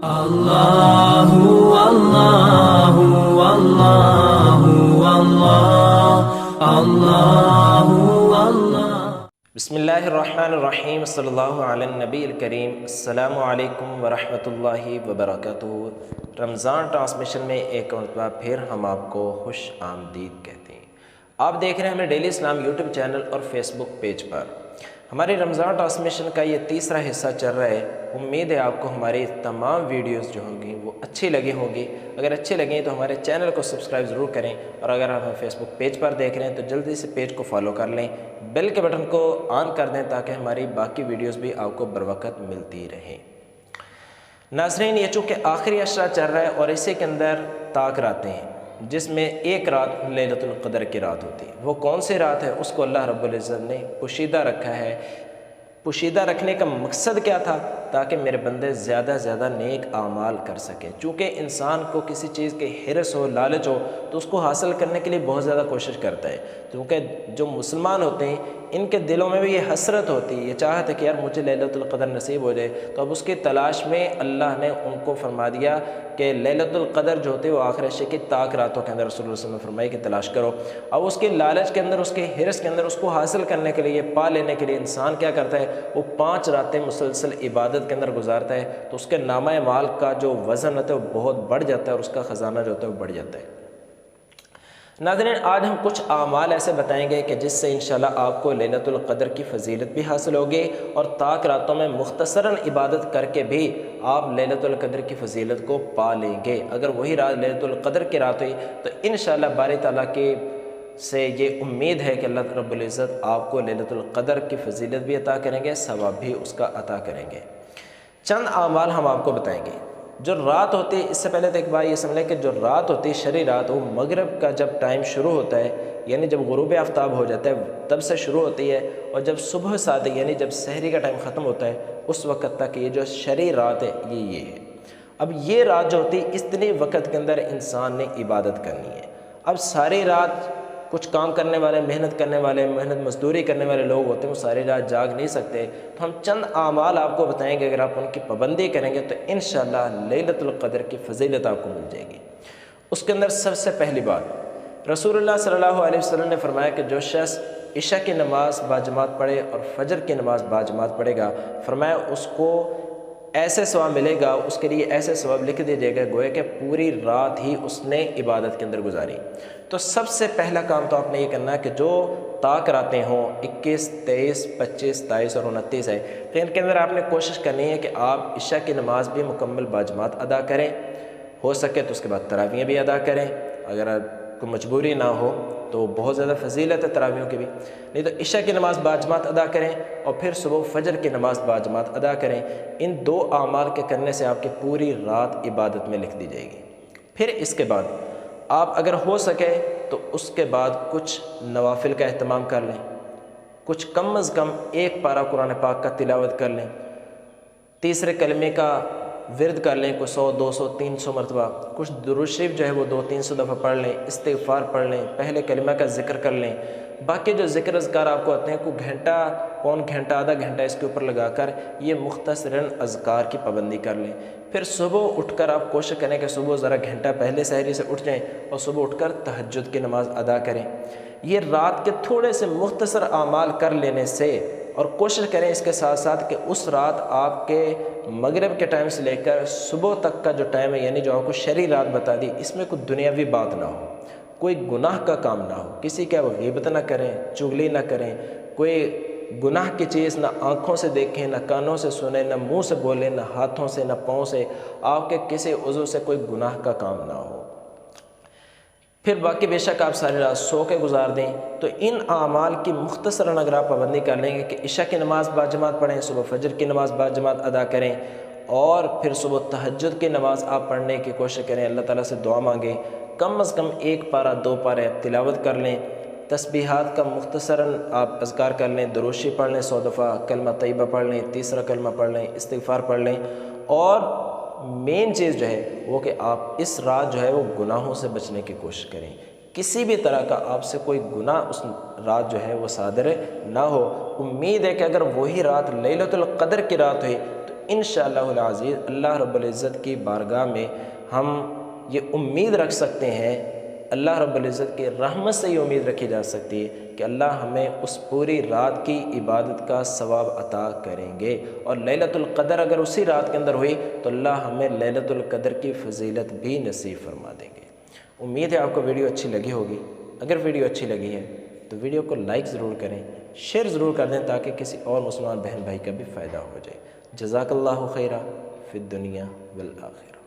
اللہ اللہ اللہ اللہ اللہ اللہ۔ بسم اللہ الرحمن الرحیم، صلی اللہ علی النبی الکریم۔ السلام علیکم ورحمۃ اللہ وبرکاتہ۔ رمضان ٹرانسمیشن میں ایک مرتبہ پھر ہم آپ کو خوش آمدید کہتے ہیں۔ آپ دیکھ رہے ہیں ہمیں ڈیلی اسلام یوٹیوب چینل اور فیس بک پیج پر۔ ہماری رمضان ٹرانسمیشن کا یہ تیسرا حصہ چل رہا ہے۔ امید ہے آپ کو ہماری تمام ویڈیوز جو ہوں گی وہ اچھی لگی ہوں گی۔ اگر اچھی لگیں تو ہمارے چینل کو سبسکرائب ضرور کریں، اور اگر آپ ہمیں فیس بک پیج پر دیکھ رہے ہیں تو جلدی سے پیج کو فالو کر لیں، بیل کے بٹن کو آن کر دیں تاکہ ہماری باقی ویڈیوز بھی آپ کو بروقت ملتی رہیں۔ ناظرین، یہ چونکہ آخری عشرہ چل رہا ہے اور اسی کے اندر طاق راتیں ہیں، جس میں ایک رات لیلۃ القدر کی رات ہوتی ہے۔ وہ کون سی رات ہے اس کو اللہ رب العزت نے پوشیدہ رکھا ہے۔ پوشیدہ رکھنے کا مقصد کیا تھا؟ تاکہ میرے بندے زیادہ زیادہ نیک اعمال کر سکیں۔ چونکہ انسان کو کسی چیز کے حرص ہو، لالچ ہو تو اس کو حاصل کرنے کے لیے بہت زیادہ کوشش کرتا ہے۔ کیونکہ جو مسلمان ہوتے ہیں ان کے دلوں میں بھی یہ حسرت ہوتی ہے، یہ چاہت ہے کہ یار مجھے لیلۃ القدر نصیب ہو جائے، تو اب اس کی تلاش میں اللہ نے ان کو فرما دیا کہ لیلۃ القدر جو ہوتی ہے وہ آخر عشرے کی طاق راتوں کے اندر رسول اللہ صلی اللہ علیہ وسلم نے فرمائی کہ تلاش کرو۔ اب اس کے لالچ کے اندر، اس کے حرص کے اندر، اس کو حاصل کرنے کے لیے، پا لینے کے لیے انسان کیا کرتا ہے؟ وہ 5 راتیں مسلسل عبادت کے اندر گزارتا ہے، تو اس کے نامہ اعمال کا جو وزن ہوتا ہے وہ بہت بڑھ جاتا ہے، اور اس کا خزانہ جو ہوتا ہے وہ بڑھ جاتا ہے۔ ناظرین، آج ہم کچھ اعمال ایسے بتائیں گے کہ جس سے انشاءاللہ آپ کو لیلۃ القدر کی فضیلت بھی حاصل ہوگی، اور طاق راتوں میں مختصراً عبادت کر کے بھی آپ لیلۃ القدر کی فضیلت کو پا لیں گے۔ اگر وہی رات لیلۃ القدر کی رات ہوئی تو انشاءاللہ باری تعالیٰ کی سے یہ امید ہے کہ اللہ رب العزت آپ کو لیلۃ القدر کی فضیلت بھی عطا کریں گے، ثواب بھی اس کا عطا کریں گے۔ چند اعمال ہم آپ کو بتائیں گے۔ جو رات ہوتی ہے، اس سے پہلے تو ایک بار یہ سمجھ لیں کہ جو رات ہوتی ہے، شرعی رات، وہ مغرب کا جب ٹائم شروع ہوتا ہے، یعنی جب غروب آفتاب ہو جاتا ہے تب سے شروع ہوتی ہے، اور جب صبح صادق یعنی جب سحری کا ٹائم ختم ہوتا ہے اس وقت تک یہ جو شرعی رات ہے یہ ہے۔ اب یہ رات جو ہوتی ہے، اتنے وقت کے اندر انسان نے عبادت کرنی ہے۔ اب ساری رات کچھ کام کرنے والے، محنت کرنے والے، محنت مزدوری کرنے والے لوگ ہوتے ہیں، وہ ساری رات جاگ نہیں سکتے، تو ہم چند اعمال آپ کو بتائیں گے، اگر آپ ان کی پابندی کریں گے تو انشاءاللہ لیلۃ القدر کی فضیلت آپ کو مل جائے گی۔ اس کے اندر سب سے پہلی بات، رسول اللہ صلی اللہ علیہ وسلم نے فرمایا کہ جو شخص عشاء کی نماز باجماعت پڑھے اور فجر کی نماز باجماعت پڑھے گا، فرمایا اس کو ایسے ثواب ملے گا، اس کے لیے ایسے ثواب لکھ دیجیے گا گویا کہ پوری رات ہی اس نے عبادت کے اندر گزاری۔ تو سب سے پہلا کام تو آپ نے یہ کرنا ہے کہ جو طاق راتیں ہوں 21، 23، 25، 27 اور 29 ہے، تو ان کے اندر آپ نے کوشش کرنی ہے کہ آپ عشاء کی نماز بھی مکمل باجماعت ادا کریں، ہو سکے تو اس کے بعد تراویحیں بھی ادا کریں۔ اگر کوئی مجبوری نہ ہو تو بہت زیادہ فضیلت ہے تراویحوں کی بھی، نہیں تو عشاء کی نماز باجماعت ادا کریں، اور پھر صبح فجر کی نماز باجماعت ادا کریں۔ ان 2 اعمال کے کرنے سے آپ کی پوری رات عبادت میں لکھ دی جائے گی۔ پھر اس کے بعد آپ اگر ہو سکے تو اس کے بعد کچھ نوافل کا اہتمام کر لیں، کچھ کم از کم 1 پارہ قرآن پاک کا تلاوت کر لیں، تیسرے کلمے کا ورد کر لیں، کوئی 100، 200، 300 مرتبہ، کچھ درود شریف جو ہے وہ 200-300 دفعہ پڑھ لیں، استغفار پڑھ لیں، پہلے کلمہ کا ذکر کر لیں۔ باقی جو ذکر اذکار آپ کو آتے ہیں، کوئی گھنٹہ، پون گھنٹہ، آدھا گھنٹہ اس کے اوپر لگا کر یہ مختصراً اذکار کی پابندی کر لیں۔ پھر صبح اٹھ کر آپ کوشش کریں کہ صبح ذرا گھنٹہ پہلے سحری سے اٹھ جائیں، اور صبح اٹھ کر تہجد کی نماز ادا کریں۔ یہ رات کے تھوڑے سے مختصر اعمال کر لینے سے، اور کوشش کریں اس کے ساتھ ساتھ کہ اس رات آپ کے مغرب کے ٹائم سے لے کر صبح تک کا جو ٹائم ہے، یعنی جو آپ کو شرعی رات بتا دی، اس میں کوئی دنیاوی بات نہ ہو، کوئی گناہ کا کام نہ ہو، کسی کا غیبت نہ کریں، چغلی نہ کریں، کوئی گناہ کی چیز نہ آنکھوں سے دیکھیں، نہ کانوں سے سنیں، نہ منہ سے بولیں، نہ ہاتھوں سے، نہ پاؤں سے، آپ کے کسی عضو سے کوئی گناہ کا کام نہ ہو۔ پھر باقی بے شک آپ ساری رات سو کے گزار دیں۔ تو ان اعمال کی مختصراً اگر آپ پابندی کر لیں گے کہ عشاء کی نماز باجماعت پڑھیں، صبح فجر کی نماز باجماعت ادا کریں، اور پھر صبح تہجد کی نماز آپ پڑھنے کی کوشش کریں، اللہ تعالیٰ سے دعا مانگیں، کم از کم 1 پارہ 2 پارے آپ تلاوت کر لیں، تسبیحات کا مختصراً آپ اذکار کر لیں، درود شریف پڑھ لیں 100 دفعہ، کلمہ طیبہ پڑھ لیں، تیسرا کلمہ پڑھ لیں، استغفار پڑھ لیں، اور مین چیز جو ہے وہ کہ آپ اس رات جو ہے وہ گناہوں سے بچنے کی کوشش کریں، کسی بھی طرح کا آپ سے کوئی گناہ اس رات جو ہے وہ صادر نہ ہو۔ امید ہے کہ اگر وہی رات لیلۃ القدر کی رات ہوئی تو انشاءاللہ العزیز اللہ رب العزت کی بارگاہ میں ہم یہ امید رکھ سکتے ہیں، اللہ رب العزت کی رحمت سے یہ امید رکھی جا سکتی ہے کہ اللہ ہمیں اس پوری رات کی عبادت کا ثواب عطا کریں گے، اور لیلۃ القدر اگر اسی رات کے اندر ہوئی تو اللہ ہمیں لیلۃ القدر کی فضیلت بھی نصیب فرما دیں گے۔ امید ہے آپ کو ویڈیو اچھی لگی ہوگی۔ اگر ویڈیو اچھی لگی ہے تو ویڈیو کو لائک ضرور کریں، شیئر ضرور کر دیں تاکہ کسی اور مسلمان بہن بھائی کا بھی فائدہ ہو جائے۔ جزاک اللہ خیرہ فی الدنیا والآخرہ۔